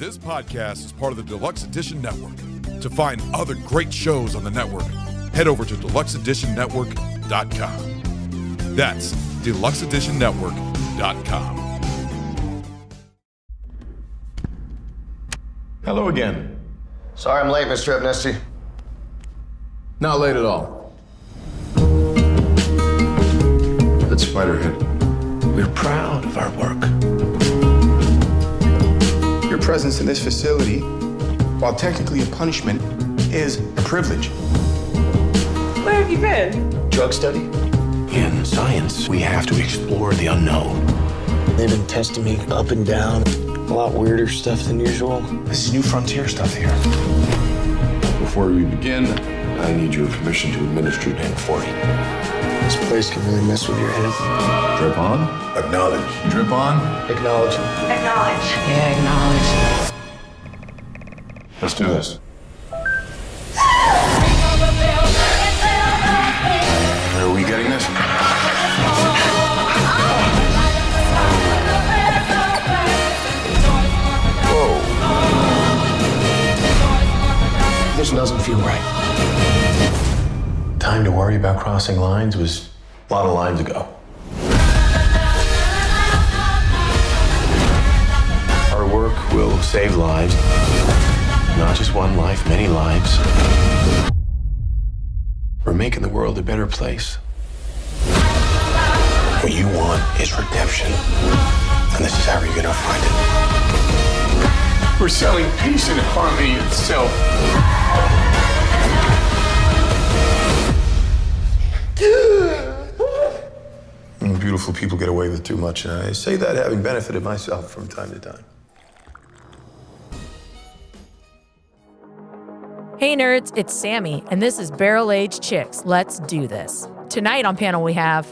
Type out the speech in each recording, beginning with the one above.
This podcast is part of the Deluxe Edition Network. To find other great shows on the network, head over to deluxeeditionnetwork.com. That's deluxeeditionnetwork.com. Hello again. Sorry I'm late, Mr. Amnesty. Not late at all. That's Spiderhead. We're proud of our work. Your presence in this facility, while technically a punishment, is a privilege. Where have you been? Drug study? In science, we have to explore the unknown. They've been testing me up and down. A lot weirder stuff than usual. This is new frontier stuff here. Before we begin, I need your permission to administer Pen 40. This place can really mess with your head. Drip on. Acknowledge. Drip on. Acknowledge. Acknowledge. Yeah, acknowledge. Let's do this. Are we getting this? Whoa. This doesn't feel right. Time to worry about crossing lines was a lot of lines ago. Our work will save lives. Not just one life, many lives. We're making the world a better place. What you want is redemption. And this is how you're gonna find it. We're selling peace and harmony itself. Beautiful people get away with too much, and I say that having benefited myself from time to time. Hey nerds, it's Sammy, and this is Barrel Age Chicks. Let's do this. Tonight on panel we have...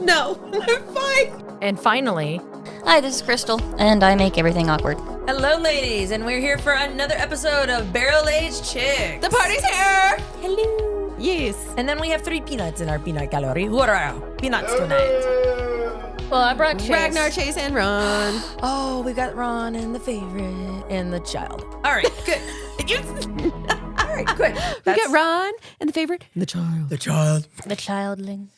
No, I'm fine. And finally... Hi, this is Crystal, and I make everything awkward. Hello, ladies, and we're here for another episode of Barrel Age Chicks. The party's here. Hello. Yes. And then we have 3 peanuts in our peanut gallery. Hurrah! Peanuts tonight. Well, I brought Chase. Ragnar, Chase, and Ron. Oh, we got Ron and the favorite and the child. All right, good. All right, good. We got Ron and the favorite, and the child. The child. The childling.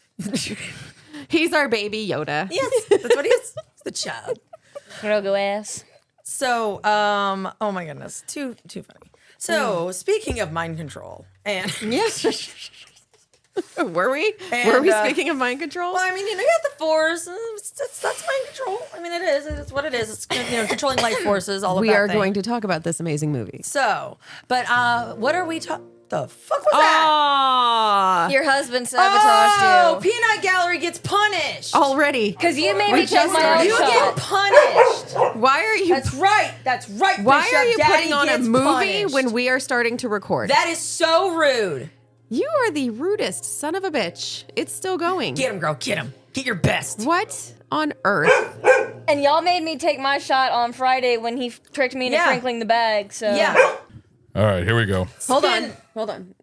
He's our baby Yoda. Yes, that's what he is. It's the child. Grogu ass. So, oh my goodness, too funny. So, speaking of mind control, and Yes. Were we? And, Were we speaking of mind control? well, I mean, you got the Force. That's mind control. I mean, it is. It's what it is. It's controlling life forces. All of We that are thing. going to talk about this amazing movie. So, but what are we talking? The fuck was that? Aw. Your husband sabotaged you. Peanut Gallery gets punished. Already. Because you made We me take just my started. own You shot. get punished. Why are you That's right. That's right. Why Bishop. are you Daddy putting on a gets movie punished. when we are starting to record? That is so rude. You are the rudest son of a bitch. It's still going. Get him, girl. Get him. Get your best. What on earth? And y'all made me take my shot on Friday when he tricked me into Yeah. crinkling the bag. So Yeah. All right, here we go. Hold on.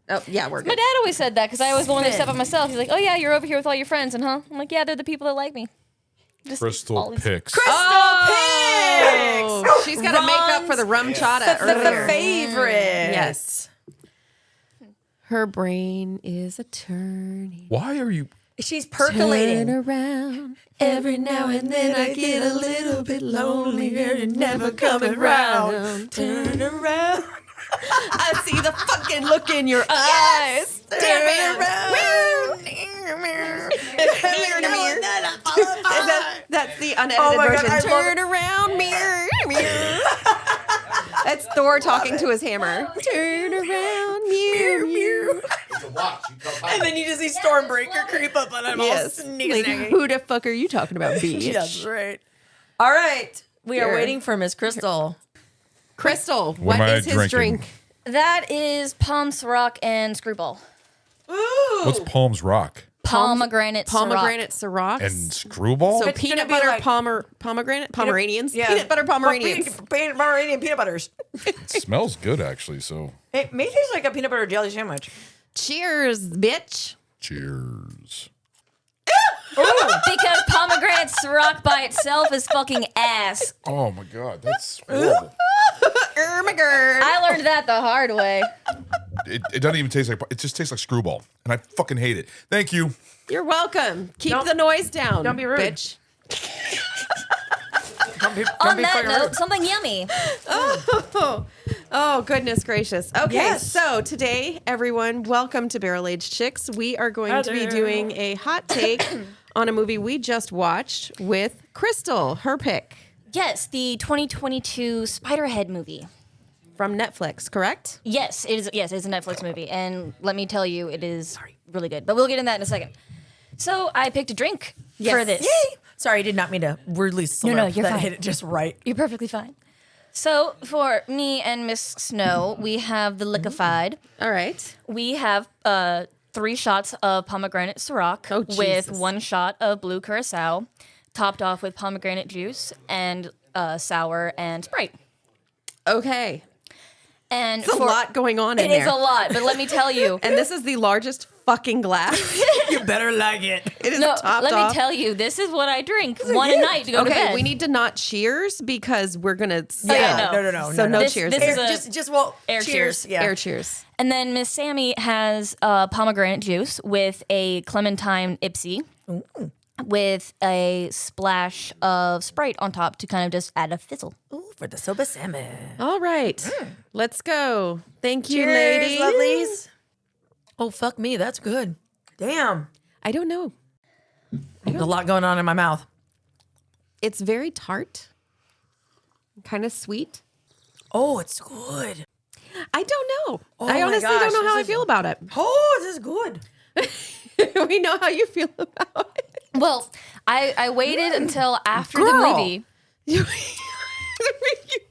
Oh, yeah, we're My good. dad always said that because I was the one that Spin. stepped on myself. He's like, "Oh yeah, you're over here with all your friends, and huh?" I'm like, "Yeah, they're the people that like me." Just Crystal always- picks. Crystal Oh, Picks. she's got to make up for the rum chata The earlier. favorite. Yes. Her brain is a turning. Why are you... She's Turn percolating. around. Every now and then I get a little bit lonelier and never coming round. Turn around. I see the fucking look in your eyes. Turn around. That's the unedited Oh my God, version. I love Turn around, mirror, mirror. That's Thor talking to his hammer. Turn around, mirror, mirror. And then you just see Stormbreaker creep up on him. Yes. All Like, sneaky. who the fuck are you talking about, bitch? That's right. All right. We are Here. waiting for Miss Crystal. Crystal, What what am I is his drinking? drink? That is Palm Ciroc and Screwball. Ooh. What's Palms Rock? Pomegranate Pomegranate Ciroc. And Screwball? So It's peanut gonna be butter like- pomegranate? Pomeranians? Yeah. Peanut butter Pomeranians. Pomeranian peanut butters. It smells good, actually, so It may taste like a peanut butter jelly sandwich. Cheers, bitch. cheers. Because pomegranate Ciroc by itself is fucking ass. Oh my god, that's horrible. I learned that the hard way. It doesn't even taste like. It just tastes like screwball, and I fucking hate it. Thank you. You're welcome. Keep the noise down. Don't be rude. Bitch. On that note, something yummy. Oh, goodness gracious. Okay, Yes. so today, everyone, welcome to Barrel Aged Chicks. We are going to be doing a hot take on a movie we just watched with Crystal, her pick. Yes, the 2022 Spiderhead movie. From Netflix, correct? Yes, it is. Yes, it's a Netflix movie, and let me tell you, it is really good. But we'll get into that in a second. So I picked a drink for this. Yay! Sorry, I did not mean to rudely slurp. No, you're that fine. hit it just right. You're perfectly fine. So for me and Miss Snow, we have the liquefied. All right. We have 3 shots of pomegranate Ciroc with Jesus. 1 shot of blue curacao, topped off with pomegranate juice and sour and Sprite. Okay. And It's a lot going on in It there. is a lot, but let me tell you. And this is the largest fucking glass. You better like it. It is No, topped let off. me tell you, this is what I drink one a night to go to bed. Okay, we need to not cheers because we're going to... yeah, No. So no This- cheers. this is a- just air cheers. Yeah. Air cheers. And then Miss Sammy has pomegranate juice with a clementine Ipsy with a splash of Sprite on top to kind of just add a fizzle. Ooh, for the soba salmon. All right. Let's go. Thank you, Cheers, ladies. lovelies. Oh, fuck me. That's good. Damn. I don't know. A lot going on in my mouth. It's very tart, kind of sweet. Oh, it's good. I don't know. Oh I my honestly gosh, don't know how I this is- feel about it. Oh, this is good. We know how you feel about it. Well, I waited until after the Girl. movie.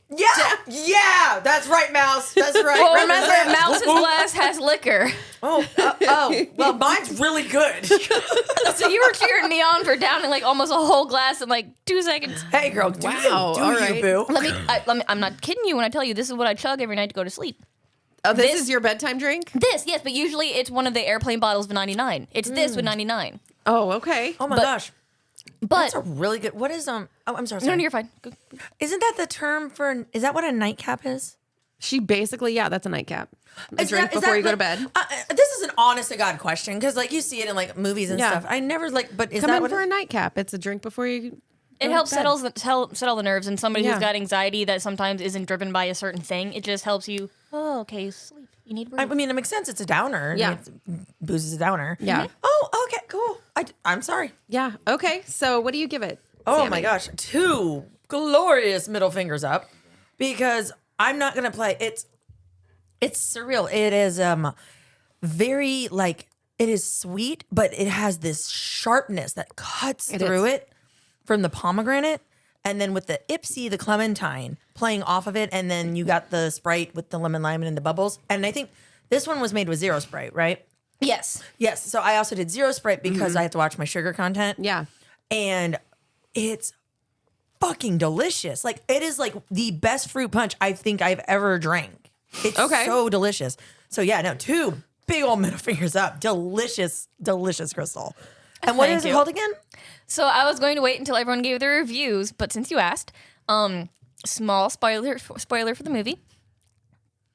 Yeah, that's right, Mouse. That's right. Well, remember, Mouse's glass has liquor. Well, mine's really good. So you were cheering me on for downing like almost a whole glass in like 2 seconds. Hey, girl, do Wow, you, all right. boo. I'm not kidding you when I tell you this is what I chug every night to go to sleep. Oh, this is your bedtime drink? Yes, but usually it's one of the airplane bottles of 99. It's this with 99. Oh, okay. Oh my But- gosh, But that's a really good. What is Oh, I'm sorry. no, sorry. you're fine. Go. Isn't that the term for? Is that what a nightcap is? She basically, that's a nightcap. A Is drink that- is before that you go to like- bed. This is an honest to God question because, like, you see it in like movies and Yeah. stuff. I never but is Come that in what for it- a nightcap. It's a drink before you It go helps to bed. settle the nerves, and somebody Yeah. who's got anxiety that sometimes isn't driven by a certain thing. It just helps you. Oh, okay, sleep. You need. I mean, it makes sense. It's a downer. Yeah. Booze is a downer. Yeah. Oh, okay, cool. I'm sorry. Yeah. Okay. So what do you give it? Oh Sammy? my gosh, 2 glorious middle fingers up because I'm not gonna play. It's surreal. It is very like it is sweet, but it has this sharpness that cuts through it from the pomegranate, and then with the Ipsy, the clementine playing off of it, and then you got the Sprite with the lemon lime and the bubbles. And I think this one was made with 0 Sprite, right? Yes. Yes. So I also did 0 Sprite because I have to watch my sugar content. Yeah. And it's fucking delicious. Like it is like the best fruit punch I think I've ever drank. It's so delicious. So yeah, no, 2 big old middle fingers up. Delicious, delicious Crystal. And what Thank is it you. called again? So I was going to wait until everyone gave their reviews, but since you asked, small spoiler for the movie.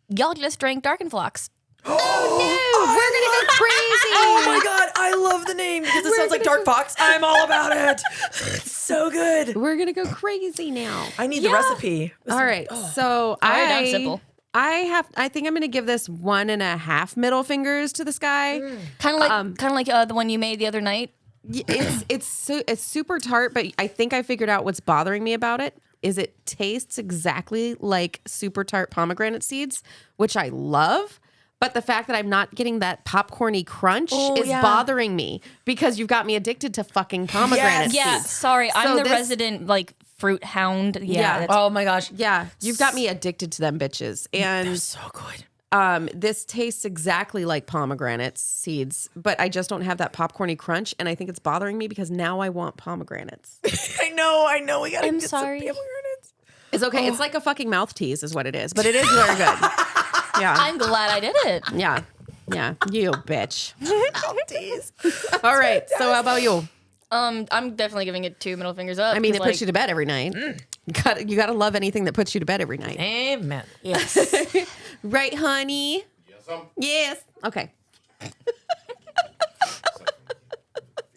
Y'all just drank Darkenflox. We're gonna go crazy. Oh my god, I love the name because it sounds like Dark Fox. I'm all about it. It's so good. We're gonna go crazy now. I need the recipe. All right. So Very damn simple. I think I'm gonna give this 1.5 middle fingers to the sky. Kind of like the one you made the other night. It's super tart, but I think I figured out what's bothering me about it is it tastes exactly like super tart pomegranate seeds, which I love. But the fact that I'm not getting that popcorny crunch is bothering me because you've got me addicted to fucking pomegranate Yeah, seeds. sorry, I'm So the this- resident like fruit hound. Yeah. Yeah. that's- Oh my gosh. Yeah, you've got me addicted to them bitches. And So good. this tastes exactly like pomegranate seeds, but I just don't have that popcorny crunch. And I think it's bothering me because now I want pomegranates. I know. We gotta I'm get sorry. some pomegranates. It's okay. It's like a fucking mouth tease is what it is, but it is very good. Yeah. I'm glad I did it. Yeah. Yeah. You bitch. Tease. All right. So how about you? I'm definitely giving it 2 middle fingers up. I mean, it 'cause, puts you to bed every night. You gotta love anything that puts you to bed every night. Amen. Yes. Right, honey? Yes. Okay.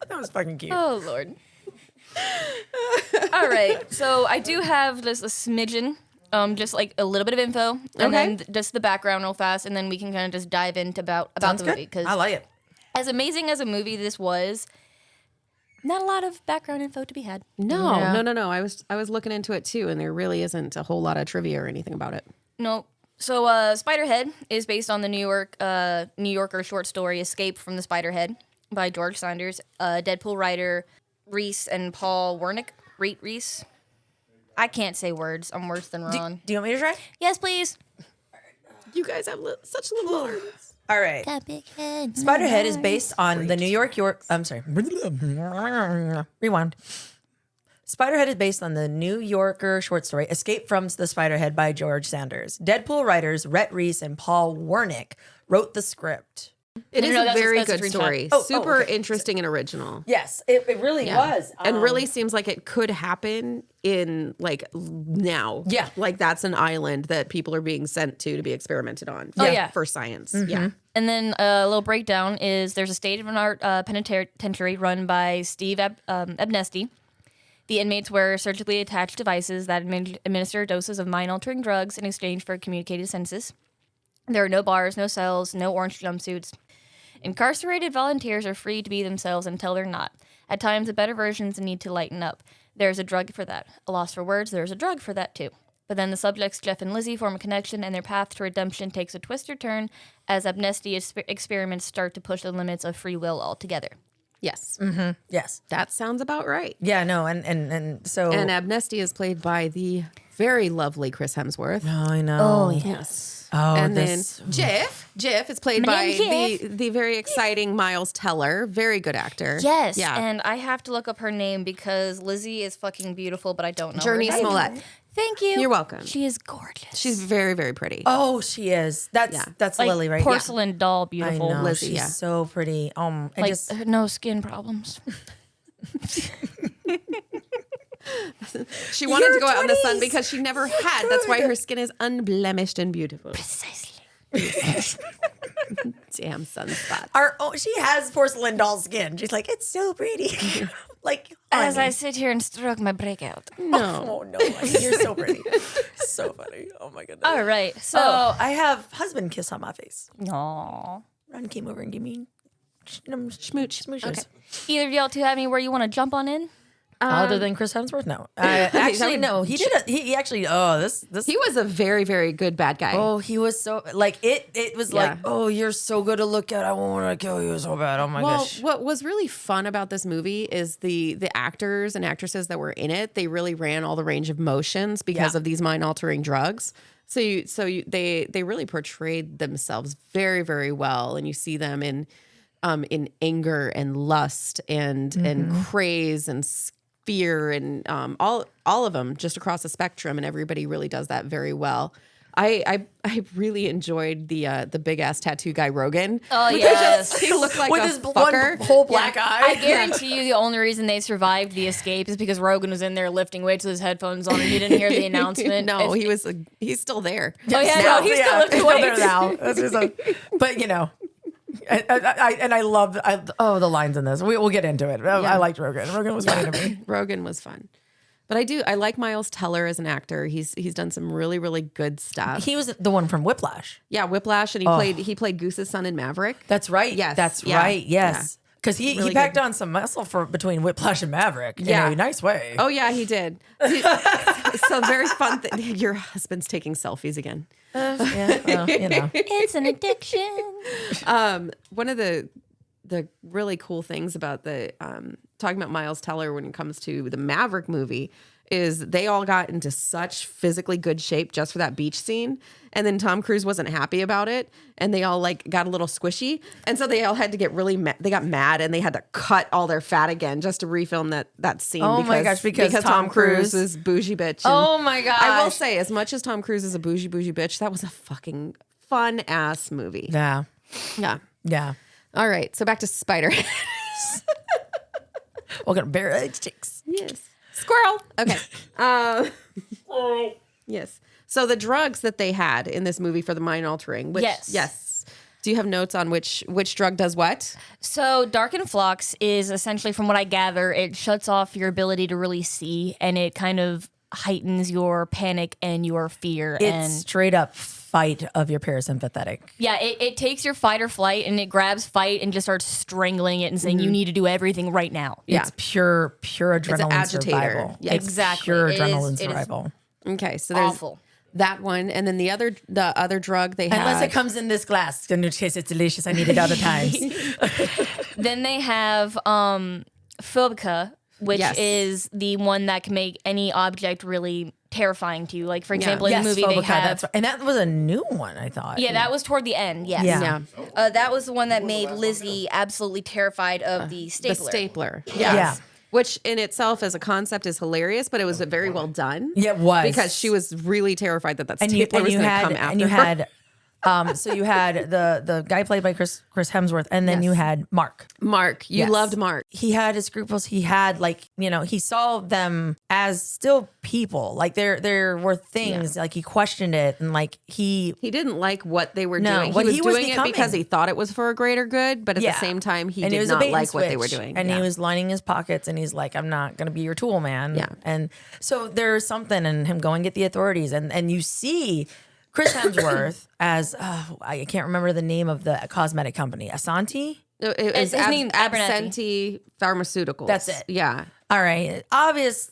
That was fucking cute. Oh, Lord. All right. So I do have just a smidgen, just like a little bit of info, and then just the background real fast, and then we can kind of just dive into about Sounds the good. movie. Because I like it. as amazing as a movie this was, not a lot of background info to be had. No. I was looking into it too, and there really isn't a whole lot of trivia or anything about it. No. So Spiderhead is based on the New Yorker short story Escape from the Spiderhead by George Saunders, Deadpool writer Reese and Paul Wernick. Reese. I can't say words. I'm worse than Ron. Do you want me to try? Yes, please. You guys have such little arms. All right. Got big head. Spiderhead is based on the New York. I'm sorry. Rewind. Spiderhead is based on the New Yorker short story Escape from the Spiderhead by George Sanders. Deadpool writers Rhett Reese and Paul Wernick wrote the script. It is no, a that's very a good screenshot. story. Oh, Super okay. interesting and original. Yes, it really was. And really seems like it could happen in like now. Yeah. Like that's an island that people are being sent to be experimented on. Oh, yeah. For science. Yeah. And then a little breakdown is there's a state-of-the-art penitentiary run by Steve Ebnesty. The inmates wear surgically attached devices that administer doses of mind-altering drugs in exchange for communicated sentences. There are no bars, no cells, no orange jumpsuits. Incarcerated volunteers are free to be themselves until they're not. At times, the better versions need to lighten up. There's a drug for that. A loss for words, there's a drug for that too. But then the subjects, Jeff and Lizzie, form a connection, and their path to redemption takes a twisted turn as Amnesty experiments start to push the limits of free will altogether. Yes. Yes. That sounds about right. Yeah. No. And so. And Amnesty is played by the very lovely Chris Hemsworth. Oh, I know. Oh, yeah. Yes. Oh, and this- then Jeff is played My by name's Jeff. the very exciting Miles Teller. Very good actor. Yes, Yeah. and I have to look up her name because Lizzie is fucking beautiful, but I don't know Journey her name. Smollett. Thank you. You're welcome. She is gorgeous. She's very, very pretty. Oh, she is. That's like Lily, right? porcelain doll I beautiful. know. Lizzie, She's yeah. so pretty. I Like just. no skin problems. She wanted to go out in the sun 20s. because she never had. That's why her skin is unblemished and beautiful. Precisely. Damn sunspots. She has porcelain doll skin. She's like, it's so pretty. Like, As honey. I sit here and stroke my breakout. No. Oh no, you're so pretty. So funny. Oh my goodness. All right, so So I have husband kiss on my face. Aw. Ron came over and gave me Smooch. Okay. Either of y'all two have anywhere you want to jump on in? Other than Chris Hemsworth, no. Actually, no. He did. He actually. Oh, this. He was a very, very good bad guy. Oh, he was so like it. It was like, Yeah. oh, you're so good to look at. I want to kill you so bad. Oh my Well, gosh. what was really fun about this movie is the actors and actresses that were in it. They really ran all the range of motions because Yeah. of these mind-altering drugs. They really portrayed themselves very, very well, and you see them in anger and lust and craze and fear and all of them just across the spectrum, and everybody really does that very well. I really enjoyed the big ass tattoo guy Rogan. Oh, yes. He looked like With a his fucker. one whole black I eye. guarantee you the only reason they survived the escape is because Rogan was in there lifting weights with his headphones on and he didn't hear the announcement. No, If- he's still there. Oh, yeah, no, he's still lifting still there weights. now. That's just but you know. I love the lines in this. We'll get into it. I liked Rogan. Rogan was funny to me. Rogan was fun. But I like Miles Teller as an actor. He's done some really, really good stuff. He was the one from Whiplash. Yeah, Whiplash, and he played Goose's son in Maverick. That's right. Yes. That's Yeah. right. Yes. Because he Really packed good. on some muscle for between Whiplash and Maverick. Yeah. In a nice way. Oh yeah, he did. So very fun. Your husband's taking selfies again. Yeah. Well, you know. It's an addiction. One of the really cool things about talking about Miles Teller when it comes to the Maverick movie is they all got into such physically good shape just for that beach scene, and then Tom Cruise wasn't happy about it, and they all like got a little squishy, and so they all had to get really they got mad and they had to cut all their fat again just to refilm that scene. Oh my gosh, because Tom Cruise is bougie bitch. Oh my gosh. I will say, as much as Tom Cruise is a bougie bitch, that was a fucking fun ass movie. Yeah. Yeah. Yeah. All right, so back to Spiderhead. Welcome to Barrel-Aged Chicks. Yes. Squirrel. Okay. Yes. So the drugs that they had in this movie for the mind altering. Which, yes. Do you have notes on which drug does what? So Darken Flux is essentially, from what I gather, it shuts off your ability to really see, and it kind of heightens your panic and your fear. It's and straight up fight of your parasympathetic. yeah, it takes your fight or flight and it grabs fight and just starts strangling it and saying you need to do everything right now. It's pure adrenaline agitator. survival. Yeah, It's exactly. pure It adrenaline is survival. Okay. So there's Awful. that one, and then the other drug they had. Unless it comes in this glass, in which case it's delicious. I need it other times. Then they have Phobica, which Yes. is the one that can make any object really terrifying to you. Like, for example, in Yes, the movie Phobica, they have... that's right. And that was a new one, I thought. Yeah, that was toward the end, yes. Yeah. That was the one that made Lizzie absolutely terrified of the The stapler. stapler. Yeah. Which in itself as a concept is hilarious, but it was very well done. Yeah, it was. Because she was really terrified that And you, stapler was going to come after and you her. had so you had the guy played by Chris Hemsworth, and then you had Mark. Mark. You Yes. loved Mark. He had his scruples. He had he saw them as still people. Like there were things like he questioned it, and he didn't like what they were No, doing. what He was he was doing it becoming. because he thought it was for a greater good, but at the same time he and it did was a not bait and like what they were switch. doing. And Yeah. he was lining his pockets, and he's like, I'm not going to be your tool, man. Yeah. And so there's something in him going get the authorities. And you see Chris Hemsworth as, I can't remember the name of the cosmetic company, Asante? It was his name, Absentee Pharmaceuticals. That's it. Yeah. All right. Obvious,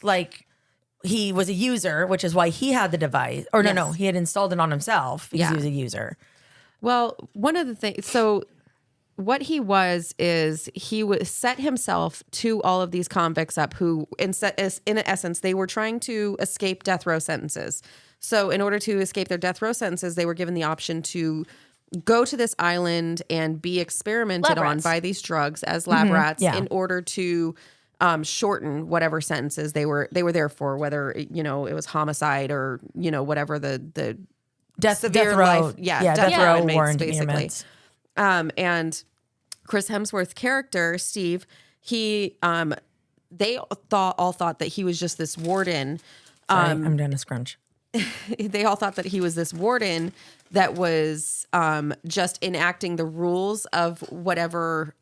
he was a user, which is why he had the device. Or no, he had installed it on himself because he was a user. Well, one of the things, so what he was is he was set himself to all of these convicts up who, in essence, they were trying to escape death row sentences. So in order to escape their death row sentences, they were given the option to go to this island and be experimented Lab on rats. by these drugs as lab rats yeah. in order to shorten whatever sentences they were there for, whether it was homicide or whatever the Death severe row. life, death death row row inmates, warrant basically. inmates. And Chris Hemsworth's character, Steve, they all thought that he was just this warden. Sorry, I'm doing a scrunch. They all thought that he was this warden that was just enacting the rules of whatever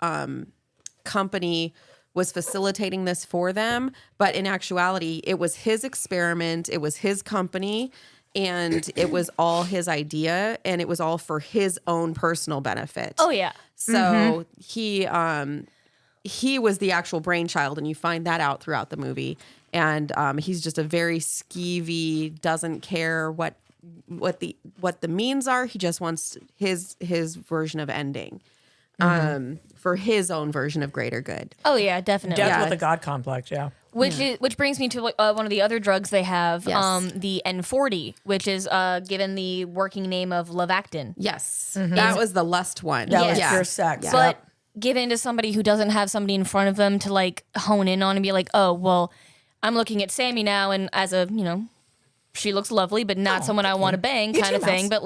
company was facilitating this for them. But in actuality, it was his experiment. It was his company. And it was all his idea, and it was all for his own personal benefit. Oh, yeah. So he was the actual brainchild, and you find that out throughout the movie. And he's just a very skeevy, doesn't care what the means are. He just wants his version of ending, for his own version of greater good. Oh, yeah, definitely. Death Yeah. with a God complex, yeah. Which brings me to one of the other drugs they have, Yes. the N40, which is given the working name of Lavactin. Yes, that was the lust one. That was Yes. pure sex. Yeah. But given to somebody who doesn't have somebody in front of them to hone in on and be like, oh, well, I'm looking at Sammy now, and as a, she looks lovely, but not someone I want to bang kind of thing. But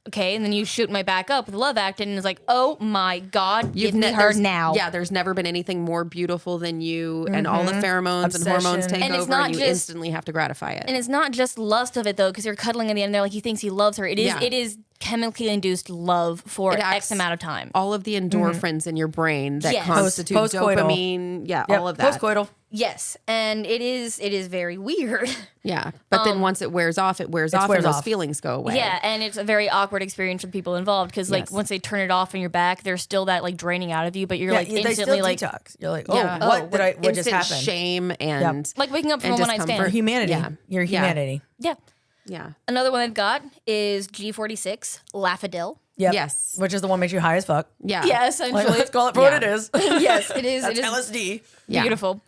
okay, and then you shoot my back up with Lavactin, and it's like, oh my God, give me her now. Yeah, there's never been anything more beautiful than you, and all the pheromones and hormones Obsession. take And it's over, not and you just- instantly have to gratify it. And it's not just lust of it though, because you're cuddling at the end there, he thinks he loves her. It is Yeah. it is chemically induced love for It X acts- amount of time. all of the endorphins in your brain that Yes. constitute Post-coital. dopamine, all of that. Postcoital. Yes, and it is very weird. Yeah, but then once it wears off, and wears those off. feelings go away. Yeah, and it's a very awkward experience for people involved because Yes. once they turn it off in your back, there's still that draining out of you, but you're They still instantly detox. You're like, Yeah. what just Instant happened? shame and like waking up from and a one night For discomfort. stand. humanity. Yeah. Your Yeah. humanity. Yeah. yeah. Another one I've got is G46 Lafadil. Yep. Yes. Which is the one that makes you high as fuck. Yeah. Yeah, essentially. Let's call it for what it is. Yes, it is. That's it is LSD. Yeah. beautiful.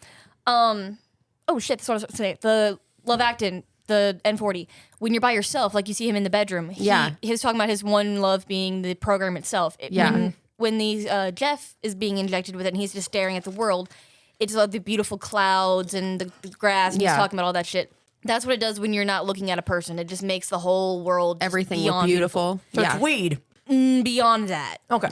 Oh shit! That's what I was going to say. The Lavactin, the N40. When you're by yourself, you see him in the bedroom. He was talking about his one love being the program itself. Yeah. When these Jeff is being injected with it, and he's just staring at the world. It's the beautiful clouds and the grass. And Yeah. he's talking about all that shit. That's what it does when you're not looking at a person. It just makes the whole world just Everything look beyond beautiful. So yeah. it's weed. Beyond that. Okay.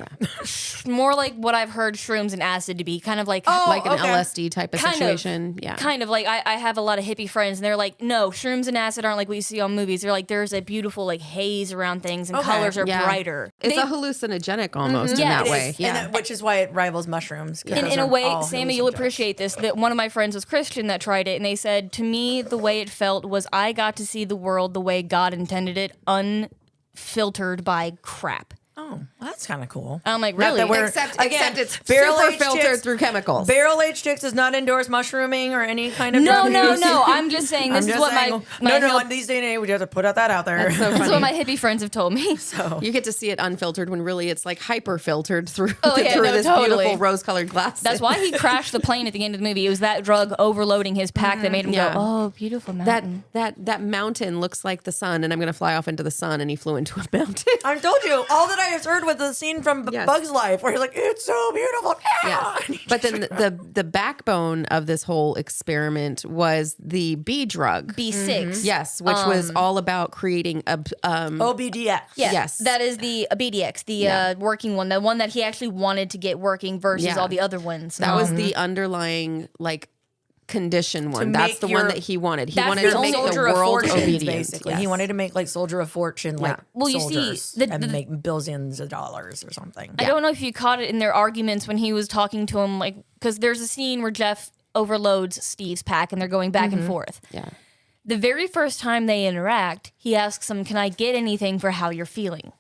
More like what I've heard shrooms and acid to be, kind of like Like an okay. LSD type of Kind of. situation. Yeah. Kind of like I have a lot of hippie friends, and they're like, no, shrooms and acid aren't like what you see on movies. They're like, there's a beautiful like haze around things, and Okay. colors are Yeah. brighter. It's a hallucinogenic almost in Yeah, that it way. is. Yeah. Which is why it rivals mushrooms. 'cause those In a are way, all Sammy, you'll hallucinogens. appreciate this. That one of my friends was Christian that tried it, and they said to me, the way it felt was I got to see the world the way God intended it, unfiltered by crap. Oh, well, that's kind of cool. I'm like, Not really? that we're- Except again, it's barrel-aged super filtered chicks- through chemicals. Barrel-aged chicks does not endorse mushrooming or any kind of No, drug no, use. no. I'm just saying this I'm is just what saying, my no, hill- in these days and age, we have to put out that out there. That's so That's funny. what my hippie friends have told me. So You get to see it unfiltered when really it's like hyper filtered through, Oh, yeah, through no, this totally. beautiful rose colored glass. That's why he crashed the plane at the end of the movie. It was that drug overloading his pack that made him Yeah. go, oh, beautiful that mountain. that mountain looks like the sun, and I'm gonna fly off into the sun. And he flew into a mountain. I told you, all that I heard was the scene from Yes. Bug's Life where he's like, it's so beautiful. Yes. But then the backbone of this whole experiment was the B drug. B6. Yes, which was all about creating a OBDX. Yeah, Yes. that is the BDX, the working one, the one that he actually wanted to get working versus Yeah. all the other ones. that was the underlying like condition one. That's make the your- one that he wanted. He That's wanted the to only make the Soldier of world Fortunes, obedient. basically. Yes. He wanted to make like Soldier of Fortune, like Well, you see, soldiers, the- and the- make billions of dollars or something. I don't know if you caught it in their arguments when he was talking to him, like, because there's a scene where Jeff overloads Steve's pack and they're going back and forth. Yeah. The very first time they interact, he asks him, can I get anything for how you're feeling?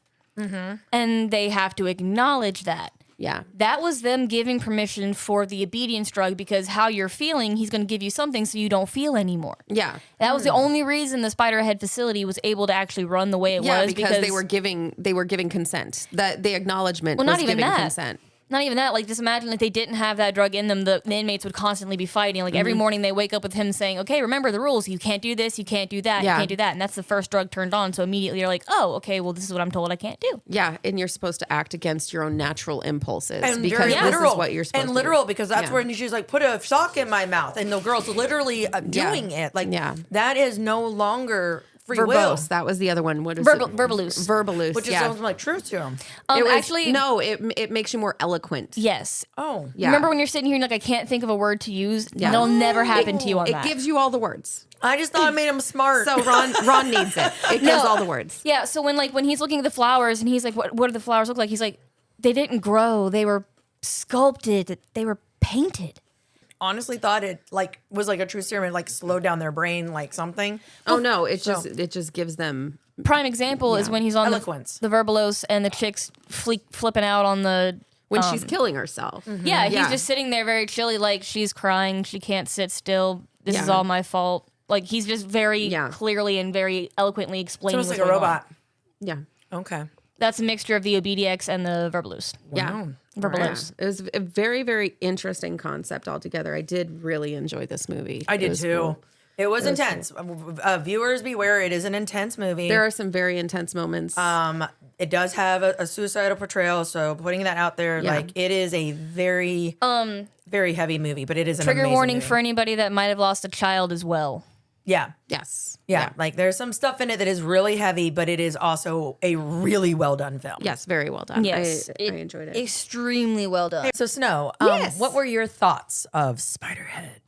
And they have to acknowledge that. Yeah. That was them giving permission for the obedience drug because how you're feeling, he's going to give you something so you don't feel anymore. Yeah. That was the only reason the Spiderhead facility was able to actually run the way it Yeah, was because they were giving consent. That the acknowledgement Well, was not even giving that. consent. Not even that. Like, just imagine if they didn't have that drug in them, the inmates would constantly be fighting. Like, every morning they wake up with him saying, okay, remember the rules. You can't do this. You can't do that. Yeah. You can't do that. And that's the first drug turned on. So immediately you're like, oh, okay, well, this is what I'm told I can't do. Yeah, and you're supposed to act against your own natural impulses And because very this literal. is what you're supposed and to literal do. because that's Yeah. when she's like, put a sock in my mouth, and the girl's literally doing it. Like, Yeah. that is no longer free will, verbose. That was the other one. What is Verbal- it? verbalose. Verbalose. which is yeah. something like truth serum. It was- Actually, no. It makes you more eloquent. Yes. Oh, Yeah. Remember when you're sitting here and like, I can't think of a word to use? Yeah. That'll never happen to you on It that. gives you all the words. I just thought it made him smart. So Ron needs it. It gives all the words. Yeah, so when he's looking at the flowers and he's like, what do the flowers look like? He's like, they didn't grow. They were sculpted. They were painted. honestly thought it like was like a truth serum. It like slowed down their brain, like something. Oh no, it just gives them Prime example is when he's on Eloquence. the verbalos and the chick's flipping out on the... when she's killing herself. Yeah, he's Yeah. just sitting there very chilly, like she's crying. She can't sit still. This is Yeah. all my fault. Like he's just very clearly and very eloquently So explaining it's like what's a going on. robot. Yeah. Okay. That's a mixture of the OBDX and the verbalos. Yeah. Verbalos. It was a very, very interesting concept altogether. I did really enjoy this movie. I It did was too. cool. It was intense. Viewers beware, it is an intense movie. There are some very intense moments. It does have a suicidal portrayal, so putting that out there, Yeah. like it is a very very heavy movie, but it is an Trigger amazing warning movie. for anybody that might have lost a child as well. Yeah. yes. Yeah, like there's some stuff in it that is really heavy, but it is also a really well done film. Yes, very well done. Yes, I enjoyed it. Extremely well done. So Snow, Yes. what were your thoughts of Spiderhead?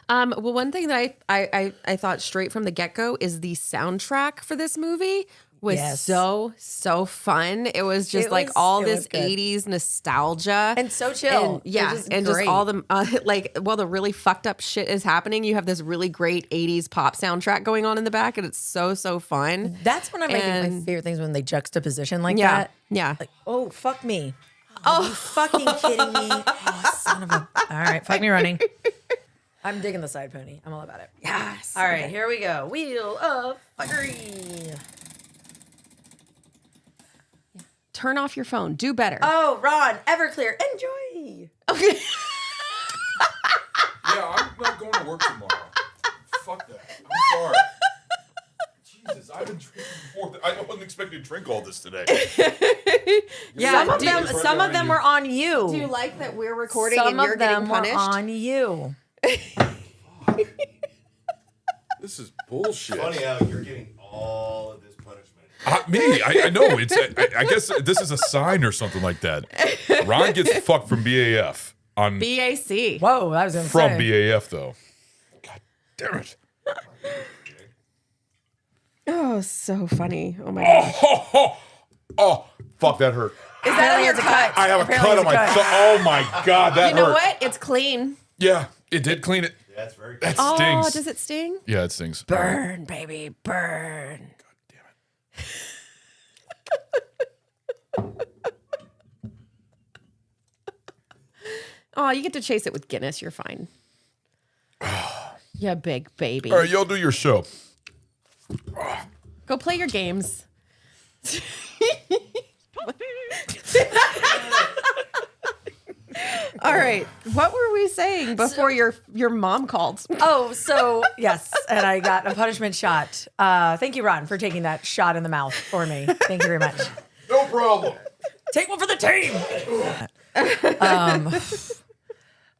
Well, one thing that I thought straight from the get-go is the soundtrack for this movie was Yes. so fun. It was just It like was- all it this was good. 80s nostalgia And so chill. And, yeah, It was and great. just all the like while the really fucked up shit is happening, you have this really great 80s pop soundtrack going on in the back, and it's so fun. That's one of my And- favorite things when they juxtaposition like Yeah, that. yeah. Like, oh, fuck me. Oh, you fucking kidding me? Oh, son of a. All right, fuck me running. I'm digging the side pony. I'm all about it. Yes. All right, here we go. Wheel of Fuckery. Turn off your phone. Do better. Oh, Ron, Everclear, enjoy. Okay. Yeah, I'm not going to work tomorrow. Fuck that. I'm sorry. Jesus, I've been drinking before. I wasn't expecting to drink all this today. Some of do them, you- some of them were on you. Do you like that we're recording Some and you're of them getting punished? were on you. This is bullshit. Funny how you're getting all of this punishment. I know. I guess this is a sign or something like that. Ron gets fucked from BAF on BAC. Whoa, I was gonna from say. BAF though. God damn it. Oh, so funny. Oh my gosh. Oh, fuck, that hurt. Is that on your cut? I have a Apparently cut it's on a my cut. thumb. Oh my God, that You know hurt. what? It's clean. Yeah, it did clean it. Yeah, that's very That Oh, stings. does it sting? Yeah, it stings. Burn, baby, burn. Oh, you get to chase it with Guinness. You're fine. Yeah, big baby. All right, y'all do your show. Go play your games. All right. What were we saying before your mom called? Oh, so yes, and I got a punishment shot. Thank you, Ron, for taking that shot in the mouth for me. Thank you very much. No problem. Take one for the team.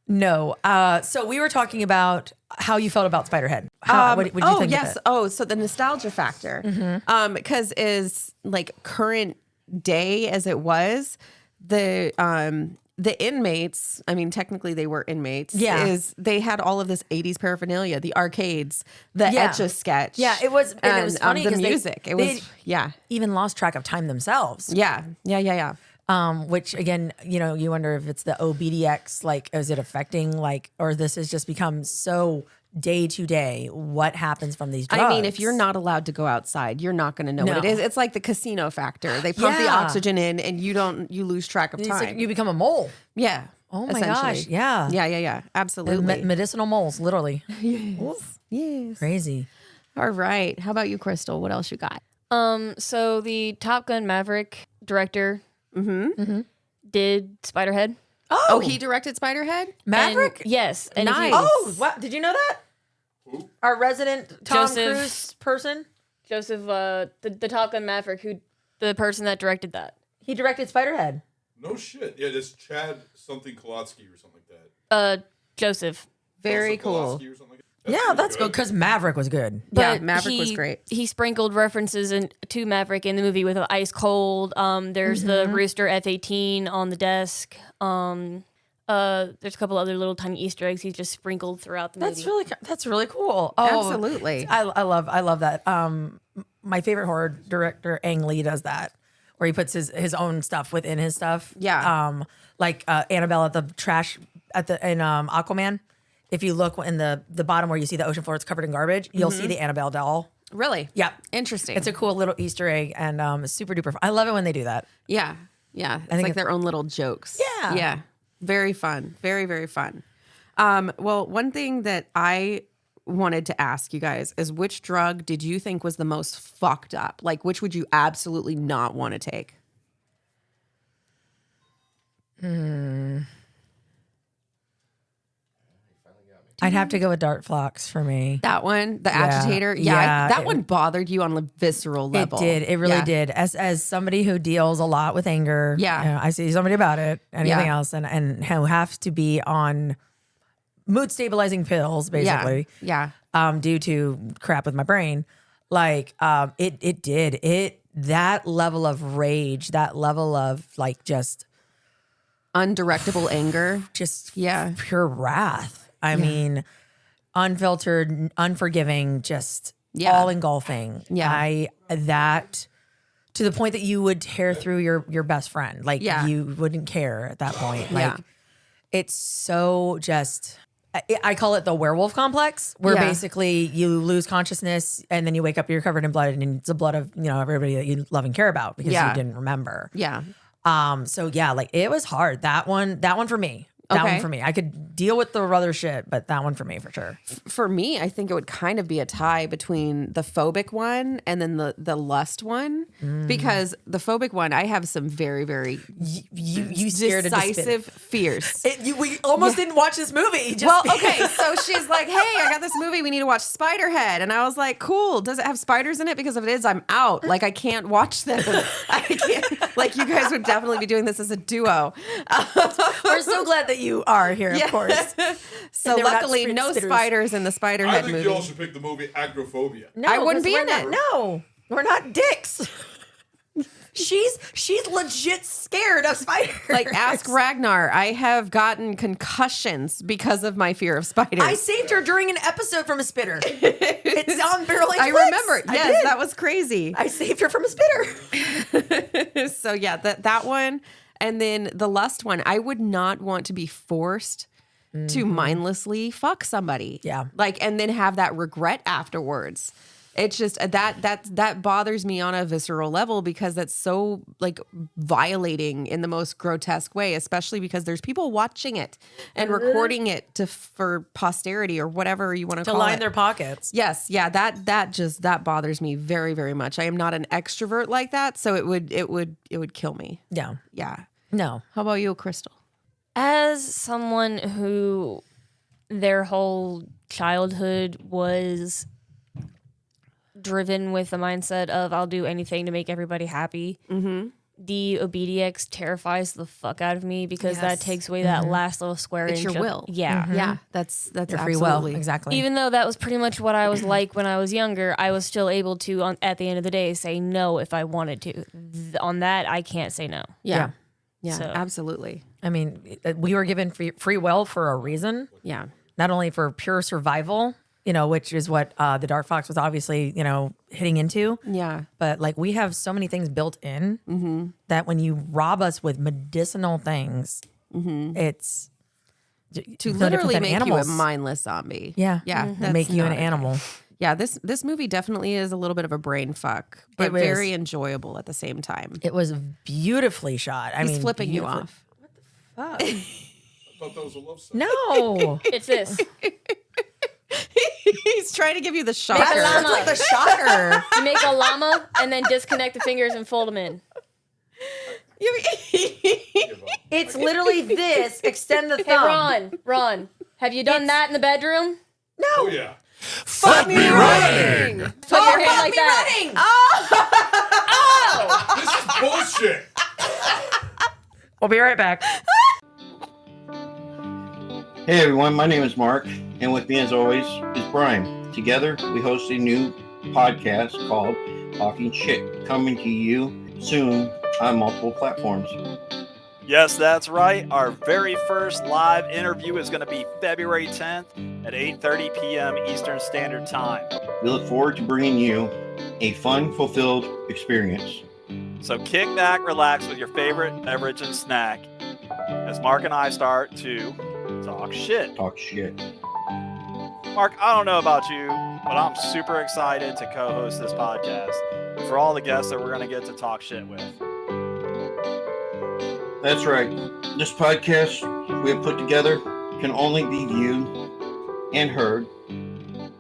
No. So we were talking about how you felt about Spiderhead. What did you think yes. of it? Oh, so the nostalgia factor. Because is like current day as it was, the inmates, I mean, technically they were inmates. Yeah. They had all of this 80s paraphernalia, the arcades, the Yeah. Etch-a-Sketch. Yeah, it was funny the because music. they It was, yeah. even lost track of time themselves. Yeah. Which again, you wonder if it's the OBDX, like, is it affecting, like, or this has just become so day to day what happens from these drugs. I mean, if you're not allowed to go outside, you're not going to know what it No. is. It's like the casino factor. They pump the Yeah. oxygen in and you lose track of It's time. like you become a mole. Yeah. Oh my essentially. gosh. Yeah. Yeah. Absolutely. Medicinal moles, literally. Yes. Crazy. All right. How about you, Crystal? What else you got? So the Top Gun Maverick director did Spiderhead. Oh, he directed Spiderhead? Maverick? And, yes. And if you- Nice. Oh, what? Did you know that? Our resident Tom Joseph- Cruise person? Joseph, the Top Gun Maverick, the person that directed that. He directed Spiderhead. No shit. Yeah, this Chad something Kolotsky or something like that. Joseph. Very Joseph cool. Kolotsky or something like that. Yeah, that's good because Maverick was good. Yeah, But Maverick was great. He sprinkled references to Maverick in the movie with Ice Cold. There's the Rooster F-18 on the desk. There's a couple other little tiny Easter eggs he just sprinkled throughout the movie. That's really cool. Oh, Absolutely. I love that. My favorite horror director, Ang Lee, does that, where he puts his own stuff within his stuff. Yeah. Like Annabelle at the trash in Aquaman. If you look in the bottom where you see the ocean floor, it's covered in garbage. You'll see the Annabelle doll. Really? Yeah, Interesting. it's a cool little Easter egg and it's super duper fun. I love it when they do that. Yeah. It's think like it's- their own little jokes. Yeah. Yeah. Very fun. Very, very fun. Well, one thing that I wanted to ask you guys is which drug did you think was the most fucked up? Like, which would you absolutely not want to take? I'd have to go with Dart Flocks for me. That one, the Yeah. agitator. Yeah. Yeah, That it- one bothered you on a visceral level. It did. It really Yeah. did. As somebody who deals a lot with anger, Yeah. I see somebody about it, anything Yeah. else, and who have to be on mood stabilizing pills, basically, Yeah. due to crap with my brain. Like, it did. That level of rage, that level of like just Undirectable anger. Yeah. pure wrath. I mean, unfiltered, unforgiving, just Yeah. all engulfing. Yeah. That to the point that you would tear through your best friend. Like Yeah. you wouldn't care at that point. Like Yeah. it's so just I call it the werewolf complex, where Yeah. basically you lose consciousness and then you wake up, you're covered in blood, and it's the blood of everybody that you love and care about because Yeah. you didn't remember. Yeah. So yeah, like it was hard. That one for me. That Okay. one for me. I could deal with the other shit, but that one for me for sure. For me, I think it would kind of be a tie between the phobic one and then the lust one, because the phobic one, I have some very, very You scared decisive fears. we almost didn't watch this movie. Well, okay, so she's like, "Hey, I got this movie. We need to watch Spiderhead," and I was like, "Cool. Does it have spiders in it? Because if it is, I'm out. Like, I can't watch them. I can't. Like, you guys would definitely be doing this as a duo." We're so glad that you are here, of course. So And they were not luckily, no spitters. spiders in the I Spiderhead think movie. y'all should pick the movie Acrophobia. No, I wouldn't 'cause be we're in not- it. No, we're not dicks. She's legit scared of spiders. Like, ask Ragnar. I have gotten concussions because of my fear of spiders. I saved her during an episode from a spitter. It's on Barrel Age I Flicks. remember. Yes, that was crazy. I saved her from a spitter. So yeah, that one, and then the lust one. I would not want to be forced to mindlessly fuck somebody. Yeah. Like, and then have that regret afterwards. It's just that bothers me on a visceral level because that's so like violating in the most grotesque way, especially because there's people watching it and recording it for posterity or whatever you want to call it. To line their pockets. Yes, yeah, that bothers me very, very much. I am not an extrovert like that, so it would kill me. Yeah. Yeah. No. How about you, Crystal? As someone who their whole childhood was driven with the mindset of I'll do anything to make everybody happy. Mm-hmm. The OBDX terrifies the fuck out of me because that takes away that last little square It's inch. your will. Yeah. Yeah, that's Your free absolutely will. Exactly. Even though that was pretty much what I was like when I was younger, I was still able to, at the end of the day, say no if I wanted to. On that, I can't say no. Yeah. Yeah, So- absolutely. I mean, we were given free will for a reason. Yeah. Not only for pure survival, which is what the Dark Fox was obviously, hitting into. Yeah. But like we have so many things built in that when you rob us with medicinal things, it's To no different literally than make animals. you a mindless zombie. Yeah, Yeah. that's make you an not okay. animal. Yeah, this movie definitely is a little bit of a brain fuck, but It was. very enjoyable at the same time. It was beautifully shot. I He's mean, flipping you beautifully- off. I thought that was a love song. No, It's this. He's trying to give you the that shocker. sounds like the shocker. You make a llama and then disconnect the fingers and fold them in. It's literally this. Extend the Hey, thumb. Ron, have you done that in the bedroom? Oh yeah. Fuck me running. Put your hand like that. This is bullshit. We'll be right back. Hey everyone, my name is Mark, and with me as always is Brian. Together, we host a new podcast called Talking Shit, coming to you soon on multiple platforms. Yes, that's right. Our very first live interview is going to be February 10th at 8:30 p.m. Eastern Standard Time. We look forward to bringing you a fun, fulfilled experience. So kick back, relax with your favorite beverage and snack as Mark and I start to talk shit. Talk shit. Mark, I don't know about you, but I'm super excited to co-host this podcast and for all the guests that we're going to get to talk shit with. That's right. This podcast we have put together can only be viewed and heard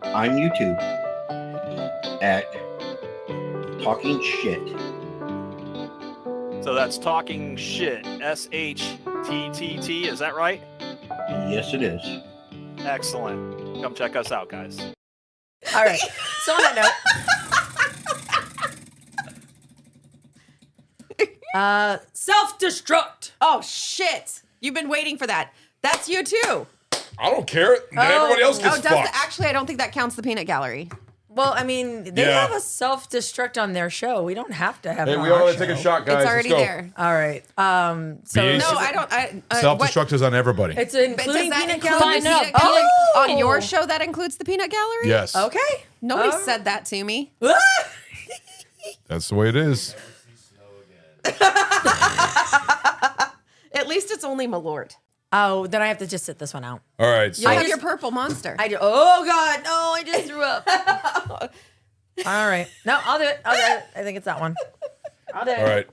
on YouTube at Talking Shit. So that's talking shit, SHTTT, is that right? Yes, it is. Excellent. Come check us out, guys. All right. So on that note, self-destruct. Oh shit! You've been waiting for that. That's you too. I don't care. Everybody else gets fucked. Actually, I don't think that counts the peanut gallery. Well, I mean, they Yeah. have a self-destruct on their show. We don't have to have Hey, it on we our all show. take a shot, guys. It's already Let's go. there. All right. So BAC. No, I don't. Self-destruct is on everybody. it's But including does that peanut include gallery. the peanut Oh! gallery? On your show, that includes the peanut gallery? Yes. Okay. Nobody said that to me. That's the way it is. At least it's only Malort. Oh, then I have to just sit this one out. All right. So You have your purple monster. Oh God, no! I just threw up. All right. No, I'll do it. I think it's that one. I'll do it. all right.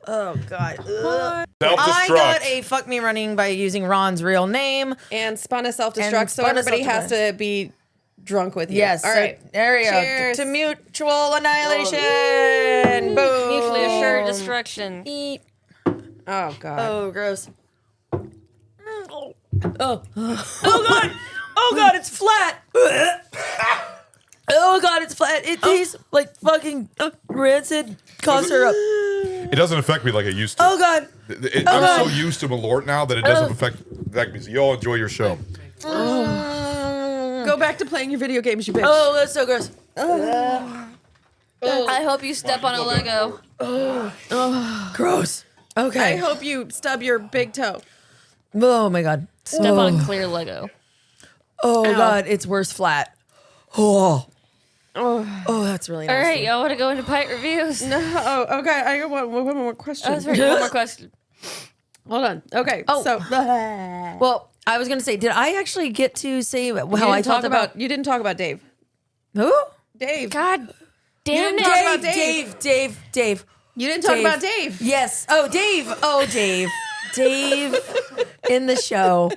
Oh God. Ugh. Self-destruct. I got a fuck me running by using Ron's real name. and spun a self-destruct, And so spun a everybody has self-destruct. to be drunk with you. Yes. All right. There we go. Cheers. To mutual annihilation. Boom. Mutually assured destruction. Eat. Oh, God. Oh, gross. Oh. Oh God. Oh God, it's flat. Oh God, it's flat. It tastes like fucking rancid cough syrup. It doesn't affect me like it used to. Oh God. I'm so used to Malort now that it doesn't affect me. So y'all enjoy your show. Go back to playing your video games, you bitch. Oh, that's so gross. I hope you step on a Lego. Gross. Okay. I hope you stub your big toe. Oh my God. Step on clear Lego. Oh God, it's worse flat. Oh, that's really All nasty. right, y'all want to go into pint reviews? No. Oh, okay. I got one more question. Oh, sorry, one more question. Hold on. Okay. Oh. So, Well, I was gonna say, did I actually get to say how I talked about You didn't talk about Dave. who? Dave. God damn didn't it. talk about Dave. You didn't talk about Dave. Yes. Oh, Dave. Dave in the show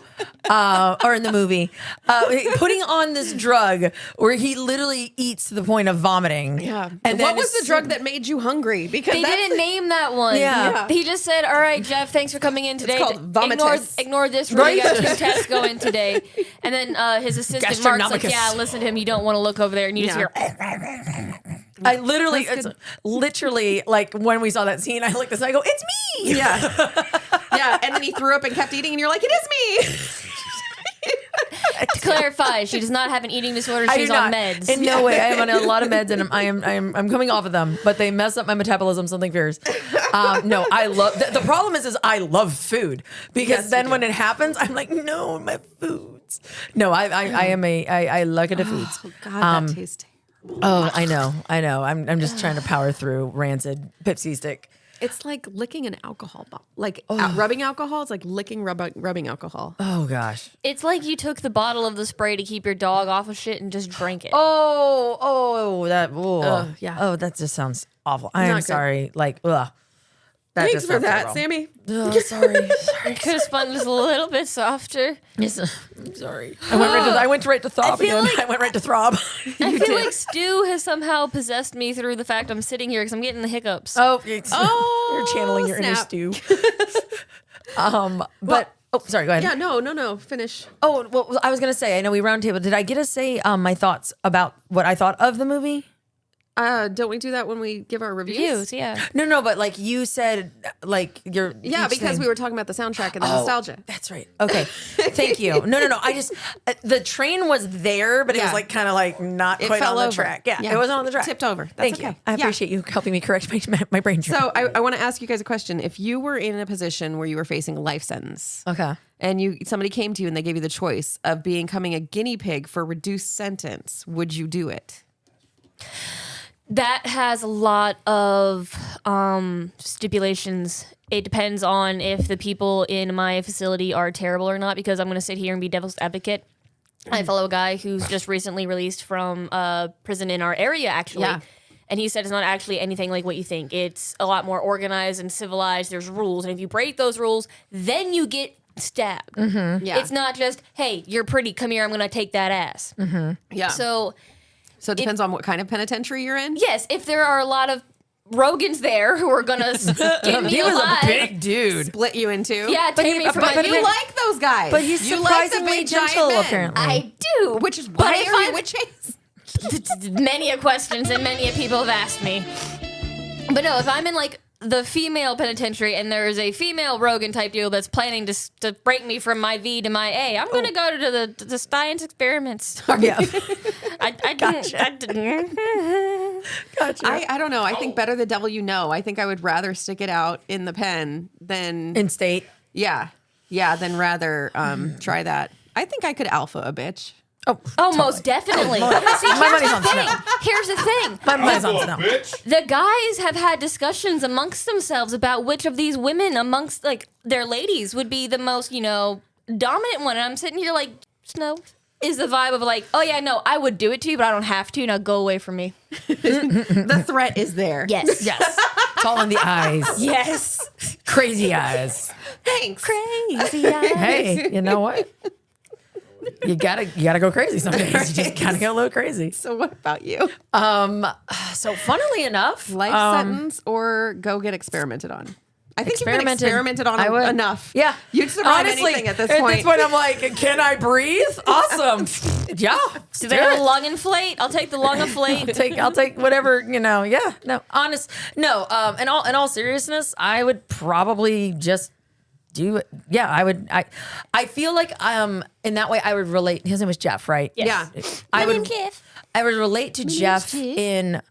or in the movie, putting on this drug where he literally eats to the point of vomiting. Yeah. And what was the drug that made you hungry? Because They didn't name that one. Yeah. He just said, all right, Jeff, thanks for coming in today. called vomitus. Ignore this. We're going to got 2 tests going today. And then his assistant, Mark's like, Gastronomicus. yeah, listen to him. You don't want to look over there. And you just hear, I literally, it's literally like when we saw that scene, I looked this and I go, it's me. Yeah. Yeah. And then he threw up and kept eating, and you're like, it is me. to clarify, she does not have an eating disorder. I She's do on not. meds. In no way. I am on a lot of meds, and I'm coming off of them, but they mess up my metabolism. Something fierce. No, I love. The problem is I love food because Yes, then you when do. it happens, I'm like, no, my foods. No, I like it at foods. Oh, God, that tastes terrible. Oh, I know. I'm just trying to power through rancid Pepsi stick. It's like licking an alcohol bottle. Like rubbing alcohol. It's like licking rubbing alcohol. Oh gosh. It's like you took the bottle of the spray to keep your dog off of shit and just drank it. Yeah. Oh, that just sounds awful. I am Not good. sorry. Like, ugh. That Thanks just for sounds that, terrible. Sammy. Oh, sorry. You could have spun this a little bit softer. Yes, I'm sorry. I went right to throb feel again. like- I went right to throb. I feel like Stu has somehow possessed me through the fact I'm sitting here because I'm getting the hiccups. Oh, Oh, you're channeling your inner snap. stew. But sorry. Go ahead. Yeah, no. Finish. Oh, well, I was gonna say. I know we roundtable. Did I get to say my thoughts about what I thought of the movie? Don't we do that when we give our reviews? Views, yeah. No, but like you said, like you're. Yeah, each because thing- we were talking about the soundtrack and the nostalgia. That's right. Okay. Thank you. No. I just the train was there, but it was Yeah. like kind of like not It quite fell on over. the track. Yeah, Yeah. it wasn't on the track. Tipped over. That's Thank okay. you. I Yeah. appreciate you helping me correct my brain. So I want to ask you guys a question. If you were in a position where you were facing a life sentence, okay. and somebody came to you and they gave you the choice of becoming a guinea pig for reduced sentence, would you do it? That has a lot of stipulations. It depends on if the people in my facility are terrible or not, because I'm going to sit here and be devil's advocate. I follow a guy who's just recently released from a prison in our area, actually. Yeah. And he said it's not actually anything like what you think. It's a lot more organized and civilized. There's rules. And if you break those rules, then you get stabbed. Yeah. It's not just, hey, you're pretty. Come here. I'm going to take that ass. Yeah. So So it depends on what kind of penitentiary you're in? yes, if there are a lot of Rogans there who are gonna get me He was alive, a big dude. Split you in two? yeah, take me from my You like those guys. But he's you like the surprisingly big giant gentle, men. apparently. I do, Which is But why if are you I'm- with Chase? many a questions and many a people have asked me. But no, if I'm in like the female penitentiary and there is a female Rogan type deal that's planning to break me from my V to my A, I'm gonna go to the science experiments. Yeah. I didn't. Gotcha. I don't know. I think better the devil you know. I think I would rather stick it out in the pen than In state. than rather try that. I think I could alpha a bitch. Oh, most definitely. See, My money's here's the on thing. Snow. Here's the thing. My money's on Oh, Snow. bitch. The guys have had discussions amongst themselves about which of these women amongst like their ladies would be the most, dominant one. And I'm sitting here like, Snow is the vibe of like, oh yeah, no, I would do it to you, but I don't have to. Now go away from me. The threat is there. Yes. Yes. It's all in the eyes. Yes. Crazy eyes. Thanks. Crazy eyes. Hey, you know what? You gotta go crazy some days. You just gotta go a little crazy. So what about you? So funnily enough, Life sentence or go get experimented on? I think you've been Experimented. experimented on I would. enough. Yeah. You'd survive honestly, anything at this At point. this point, I'm like, can I breathe? Awesome. Yeah. Do they have a lung inflate? I'll take the lung inflate. I'll take whatever, Yeah. No. No. In all seriousness, I would probably just do it. Yeah, I would. I feel like in that way I would relate. His name was Jeff, right? Yeah. I My would. name's Jeff. I would relate to Jeff in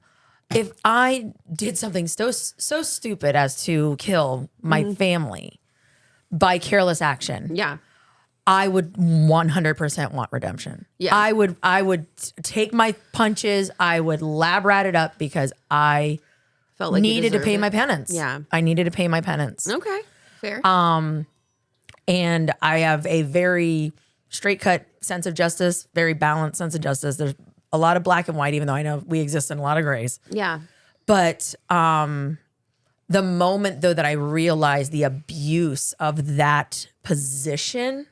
if I did something so stupid as to kill my family by careless action, Yeah. I would 100% want redemption. Yeah. I would take my punches. I would lab rat it up because I Felt like you needed to deserved pay it. my penance. Yeah. I needed to pay my penance. Okay. Fair. And I have a very straight cut sense of justice, very balanced sense of justice. There's a lot of black and white, even though I know we exist in a lot of grays. yeah. But the moment though that I realized the abuse of that position